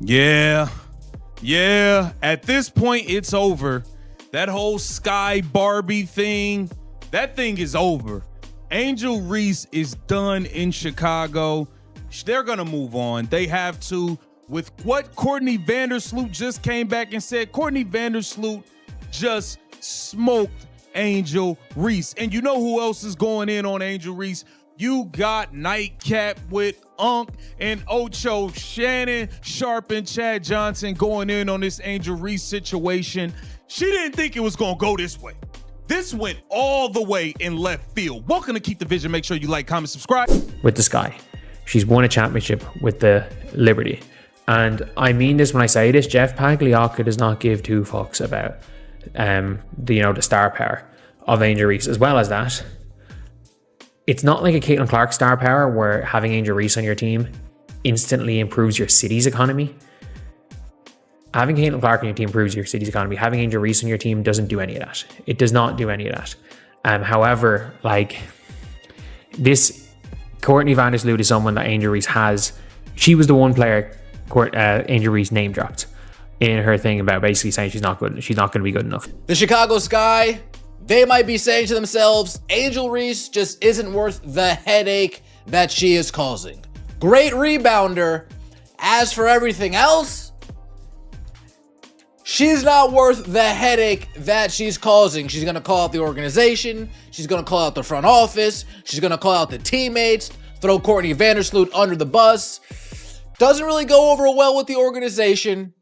Yeah. At this point, it's over. That whole Sky Barbie thing, that thing is over. Angel Reese is done in Chicago. They're going to move on. They have to. With what Courtney Vandersloot just came back and said, Courtney Vandersloot just smoked Angel Reese. And you know who else is going in on Angel Reese? You got Nightcap with Unk and Ocho, Shannon Sharp and Chad Johnson going in on this Angel Reese situation. She didn't think it was going to go this way. This went all the way in left field. Welcome to Keep the Vision. Make sure you like, comment, subscribe. With the Sky. She's won a championship with the Liberty. And I mean this when I say this, Jeff Pagliocca does not give two fucks about the star power of Angel Reese. As well as that, it's not like a Caitlin Clark star power where having Angel Reese on your team instantly improves your city's economy. Having Caitlin Clark on your team improves your city's economy. Having Angel Reese on your team doesn't do any of that. It does not do any of that. However, this Courtney Vandersloot is someone that Angel Reese has. She was the one player Angel Reese name dropped in her thing about basically saying she's not good. She's not going to be good enough. The Chicago Sky, they might be saying to themselves, Angel Reese just isn't worth the headache that she is causing. Great rebounder. As for everything else, she's not worth the headache that she's causing. She's going to call out the organization. She's going to call out the front office. She's going to call out the teammates, throw Courtney Vandersloot under the bus. Doesn't really go over well with the organization.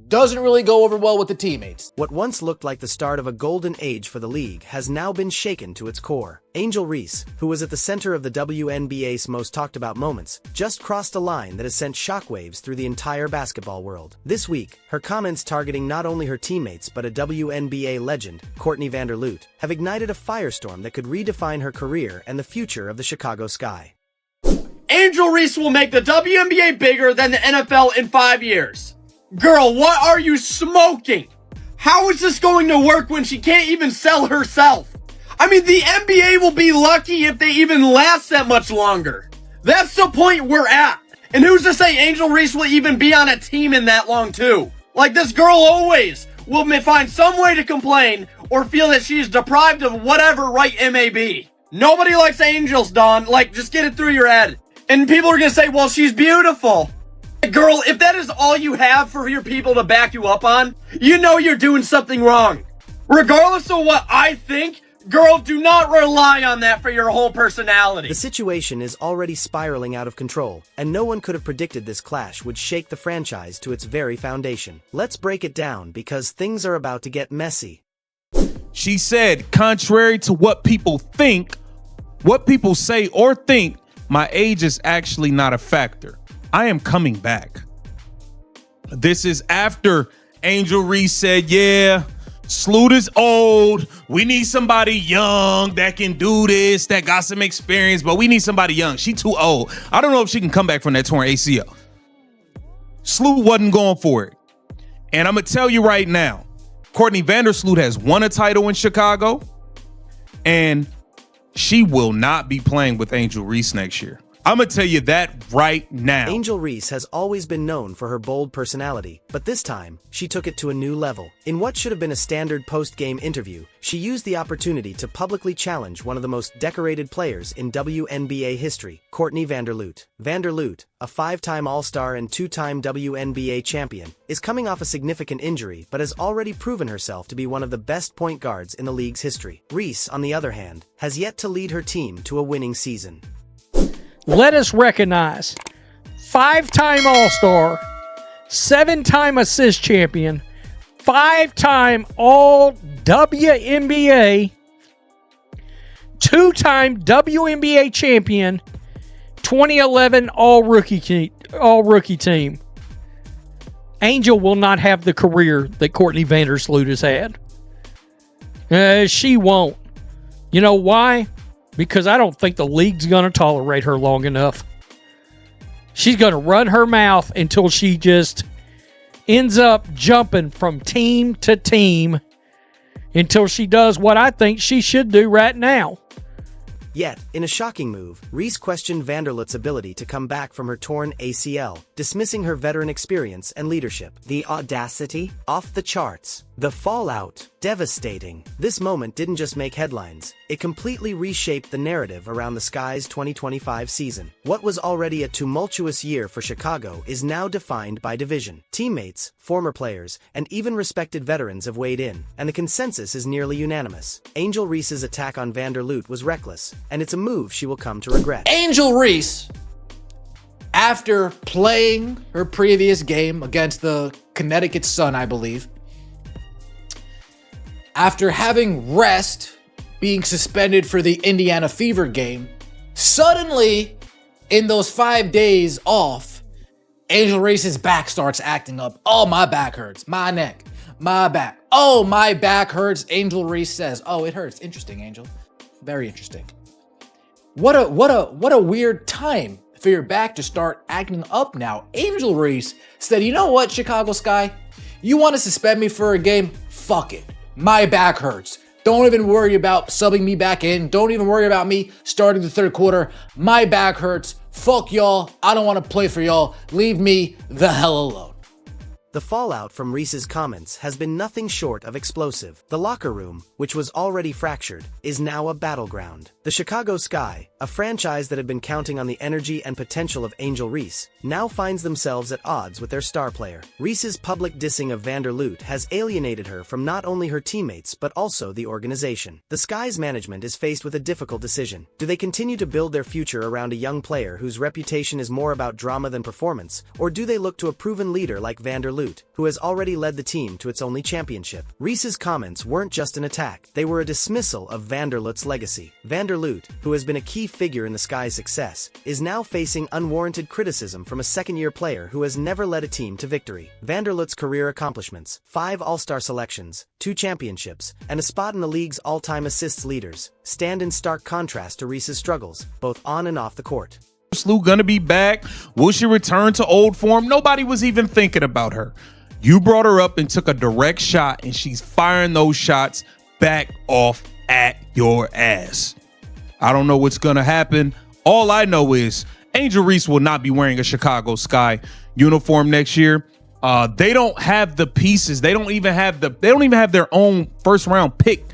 Doesn't really go over well with the teammates. What once looked like the start of a golden age for the league has now been shaken to its core. Angel Reese, who was at the center of the WNBA's most talked about moments, just crossed a line that has sent shockwaves through the entire basketball world. This week, her comments targeting not only her teammates but a WNBA legend, Courtney Vandersloot, have ignited a firestorm that could redefine her career and the future of the Chicago Sky. Angel Reese will make the WNBA bigger than the NFL in 5 years. Girl, what are you smoking? How is this going to work when she can't even sell herself? I mean, the NBA will be lucky if they even last that much longer. That's the point we're at. And who's to say Angel Reese will even be on a team in that long too? Like, this girl always will find some way to complain or feel that she is deprived of whatever right it may be. Nobody likes angels, Dawn. Just get it through your head. And people are going to say, well, she's beautiful. Girl, if that is all you have for your people to back you up on, you know you're doing something wrong. Regardless of what I think, girl, do not rely on that for your whole personality. The situation is already spiraling out of control, and no one could have predicted this clash would shake the franchise to its very foundation. Let's break it down because things are about to get messy. She said, contrary to what people think, what people say or think, my age is actually not a factor. I am coming back. This is after Angel Reese said, yeah, Sloot is old. We need somebody young that can do this, that got some experience, but we need somebody young. She too old. I don't know if she can come back from that torn ACL. Sloot wasn't going for it. And I'm going to tell you right now, Courtney Vandersloot has won a title in Chicago, and she will not be playing with Angel Reese next year. I'm going to tell you that right now. Angel Reese has always been known for her bold personality, but this time, she took it to a new level. In what should have been a standard post-game interview, she used the opportunity to publicly challenge one of the most decorated players in WNBA history, Courtney Vandersloot. Vandersloot, a 5-time All-Star and 2-time WNBA champion, is coming off a significant injury but has already proven herself to be one of the best point guards in the league's history. Reese, on the other hand, has yet to lead her team to a winning season. Let us recognize 5-time All-Star, 7-time assist champion, 5-time All-WNBA, 2-time WNBA champion, 2011 All-Rookie team. Angel will not have the career that Courtney Vandersloot has had. She won't. You know why? Because I don't think the league's going to tolerate her long enough. She's going to run her mouth until she just ends up jumping from team to team until she does what I think she should do right now. Yet, in a shocking move, Reese questioned Vandersloot's ability to come back from her torn ACL, dismissing her veteran experience and leadership. The audacity? Off the charts. The fallout? Devastating. This moment didn't just make headlines. It completely reshaped the narrative around the Sky's 2025 season. What was already a tumultuous year for Chicago is now defined by division. Teammates, former players, and even respected veterans have weighed in, and the consensus is nearly unanimous. Angel Reese's attack on Vandersloot was reckless, and it's a move she will come to regret. Angel Reese, after playing her previous game against the Connecticut Sun, I believe, after having rest, being suspended for the Indiana Fever game, suddenly, in those 5 days off, Angel Reese's back starts acting up. Oh, my back hurts. My neck. My back. Oh, my back hurts. Angel Reese says, oh, it hurts. Interesting, Angel. Very interesting. What a weird time for your back to start acting up now. Angel Reese said, you know what, Chicago Sky? You want to suspend me for a game? Fuck it. My back hurts. Don't even worry about subbing me back in. Don't even worry about me starting the third quarter. My back hurts. Fuck y'all. I don't want to play for y'all. Leave me the hell alone. The fallout from Reese's comments has been nothing short of explosive. The locker room, which was already fractured, is now a battleground. The Chicago Sky, a franchise that had been counting on the energy and potential of Angel Reese, now finds themselves at odds with their star player. Reese's public dissing of Vandersloot has alienated her from not only her teammates but also the organization. The Sky's management is faced with a difficult decision. Do they continue to build their future around a young player whose reputation is more about drama than performance, or do they look to a proven leader like Vandersloot, who has already led the team to its only championship? Reese's comments weren't just an attack, they were a dismissal of Vandersloot's legacy. Vandersloot, who has been a key figure in the Sky's success, is now facing unwarranted criticism from a second-year player who has never led a team to victory. Vandersloot's career accomplishments, 5 All-Star selections, 2 championships, and a spot in the league's all-time assists leaders, stand in stark contrast to Reese's struggles, both on and off the court. Vandersloot gonna be back? Will she return to old form? Nobody was even thinking about her. You brought her up and took a direct shot, and she's firing those shots back off at your ass. I don't know what's gonna happen. All I know is Angel Reese will not be wearing a Chicago Sky uniform next year. They don't have the pieces. They don't even have their own first round pick.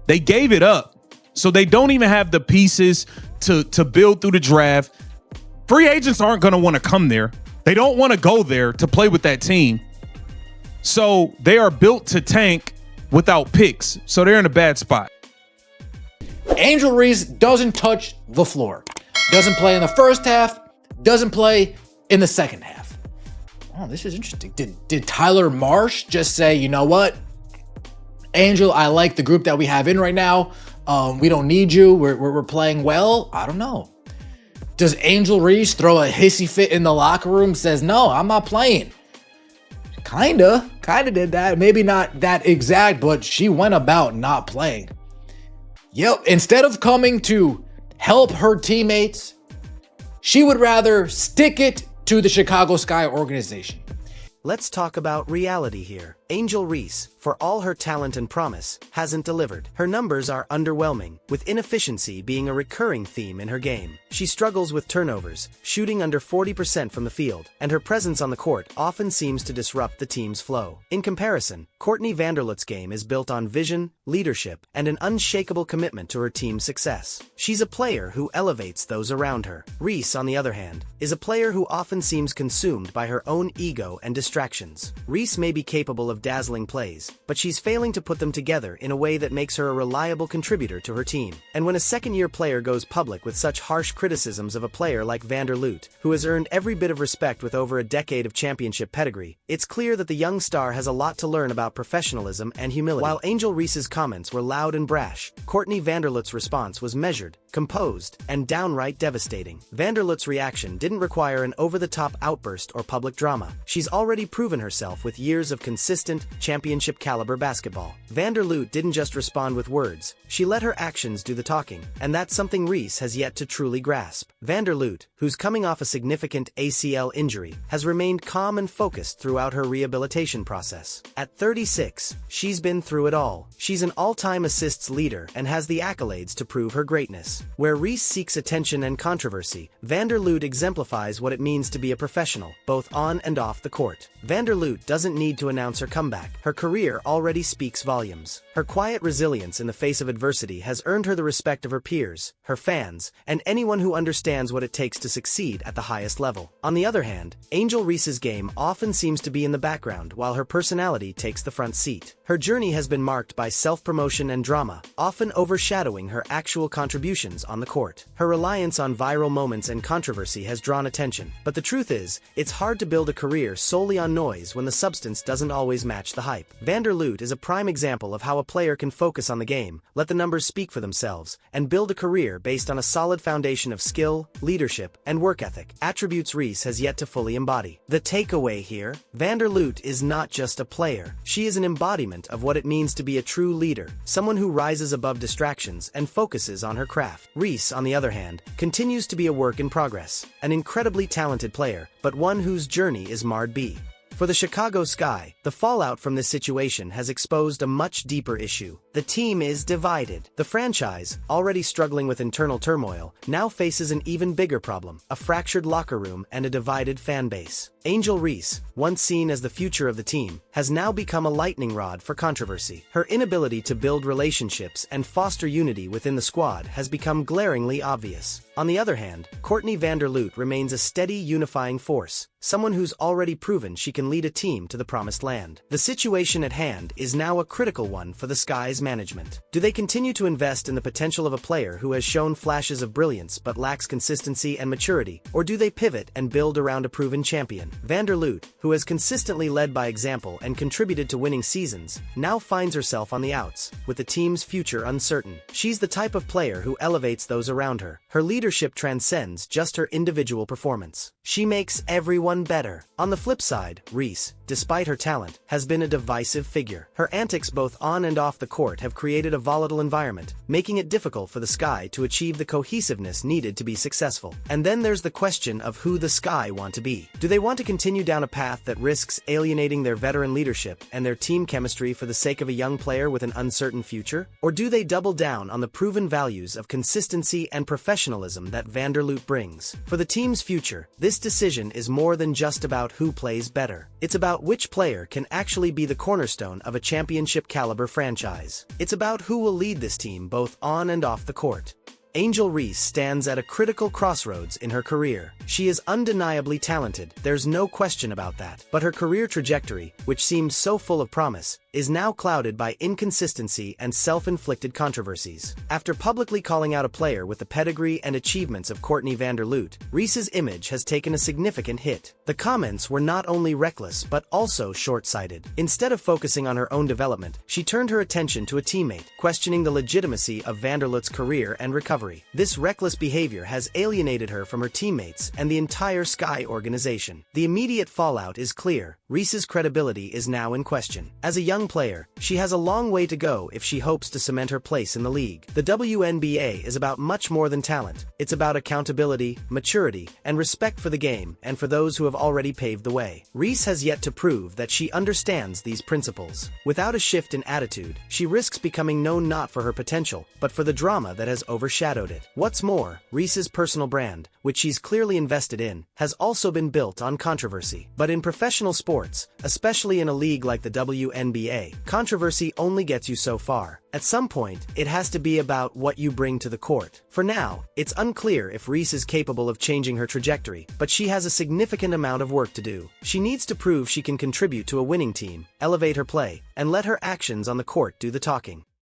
They gave it up. So they don't even have the pieces to build through the draft. Free agents aren't going to want to come there. They don't want to go there to play with that team. So they are built to tank without picks. So they're in a bad spot. Angel Reese doesn't touch the floor. Doesn't play in the first half. Doesn't play in the second half. Oh, this is interesting. Did Tyler Marsh just say, you know what, Angel, I like the group that we have in right now. We don't need you. We're playing well. I don't know. Does Angel Reese throw a hissy fit in the locker room? Says, no, I'm not playing. Kinda did that. Maybe not that exact, but she went about not playing. Yep. Instead of coming to help her teammates, she would rather stick it to the Chicago Sky organization. Let's talk about reality here. Angel Reese, for all her talent and promise, hasn't delivered. Her numbers are underwhelming, with inefficiency being a recurring theme in her game. She struggles with turnovers, shooting under 40% from the field, and her presence on the court often seems to disrupt the team's flow. In comparison, Courtney Vandersloot's game is built on vision, leadership, and an unshakable commitment to her team's success. She's a player who elevates those around her. Reese, on the other hand, is a player who often seems consumed by her own ego and distractions. Reese may be capable of dazzling plays, but she's failing to put them together in a way that makes her a reliable contributor to her team. And when a second-year player goes public with such harsh criticisms of a player like Vandersloot, who has earned every bit of respect with over a decade of championship pedigree, it's clear that the young star has a lot to learn about professionalism and humility. While Angel Reese's comments were loud and brash, Courtney Vandersloot's response was measured, composed, and downright devastating. Vandersloot's reaction didn't require an over-the-top outburst or public drama. She's already already proven herself with years of consistent, championship-caliber basketball. Vandersloot didn't just respond with words, she let her actions do the talking, and that's something Reese has yet to truly grasp. Vandersloot, who's coming off a significant ACL injury, has remained calm and focused throughout her rehabilitation process. At 36, she's been through it all. She's an all-time assists leader and has the accolades to prove her greatness. Where Reese seeks attention and controversy, Vandersloot exemplifies what it means to be a professional, both on and off the court. Vandersloot doesn't need to announce her comeback. Her career already speaks volumes. Her quiet resilience in the face of adversity has earned her the respect of her peers, her fans, and anyone who understands what it takes to succeed at the highest level. On the other hand, Angel Reese's game often seems to be in the background while her personality takes the front seat. Her journey has been marked by self-promotion and drama, often overshadowing her actual contributions on the court. Her reliance on viral moments and controversy has drawn attention, but the truth is, it's hard to build a career solely on noise when the substance doesn't always match the hype. Vandersloot is a prime example of how a player can focus on the game, let the numbers speak for themselves, and build a career based on a solid foundation of skill, leadership, and work ethic, attributes Reese has yet to fully embody. The takeaway here, Vandersloot is not just a player. She is an embodiment of what it means to be a true leader, someone who rises above distractions and focuses on her craft. Reese, on the other hand, continues to be a work in progress, an incredibly talented player, but one whose journey is marred by. For the Chicago Sky, the fallout from this situation has exposed a much deeper issue. The team is divided. The franchise, already struggling with internal turmoil, now faces an even bigger problem, a fractured locker room and a divided fan base. Angel Reese, once seen as the future of the team, has now become a lightning rod for controversy. Her inability to build relationships and foster unity within the squad has become glaringly obvious. On the other hand, Courtney Vandersloot remains a steady, unifying force, someone who's already proven she can lead a team to the promised land. The situation at hand is now a critical one for the Sky's management. Do they continue to invest in the potential of a player who has shown flashes of brilliance but lacks consistency and maturity, or do they pivot and build around a proven champion? Vandersloot, who has consistently led by example and contributed to winning seasons, now finds herself on the outs, with the team's future uncertain. She's the type of player who elevates those around her. Her leadership transcends just her individual performance. She makes everyone better. On the flip side, Reese, despite her talent, has been a divisive figure. Her antics both on and off the court have created a volatile environment, making it difficult for the Sky to achieve the cohesiveness needed to be successful. And then there's the question of who the Sky want to be. Do they want to continue down a path that risks alienating their veteran leadership and their team chemistry for the sake of a young player with an uncertain future? Or do they double down on the proven values of consistency and professionalism that Vandersloot brings? For the team's future, this decision is more than just about who plays better. It's about which player can actually be the cornerstone of a championship-caliber franchise. It's about who will lead this team both on and off the court. Angel Reese stands at a critical crossroads in her career. She is undeniably talented, there's no question about that. But her career trajectory, which seemed so full of promise, is now clouded by inconsistency and self-inflicted controversies. After publicly calling out a player with the pedigree and achievements of Courtney Vandersloot, Reese's image has taken a significant hit. The comments were not only reckless but also short-sighted. Instead of focusing on her own development, she turned her attention to a teammate, questioning the legitimacy of Vandersloot's career and recovery. This reckless behavior has alienated her from her teammates and the entire Sky organization. The immediate fallout is clear. Reese's credibility is now in question. As a young player, she has a long way to go if she hopes to cement her place in the league. The WNBA is about much more than talent. It's about accountability, maturity, and respect for the game and for those who have already paved the way. Reese has yet to prove that she understands these principles. Without a shift in attitude, she risks becoming known not for her potential, but for the drama that has overshadowed it. What's more, Reese's personal brand, which she's clearly invested in, has also been built on controversy. But in professional sports, especially in a league like the WNBA, controversy only gets you so far. At some point, it has to be about what you bring to the court. For now, it's unclear if Reese is capable of changing her trajectory, but she has a significant amount of work to do. She needs to prove she can contribute to a winning team, elevate her play, and let her actions on the court do the talking.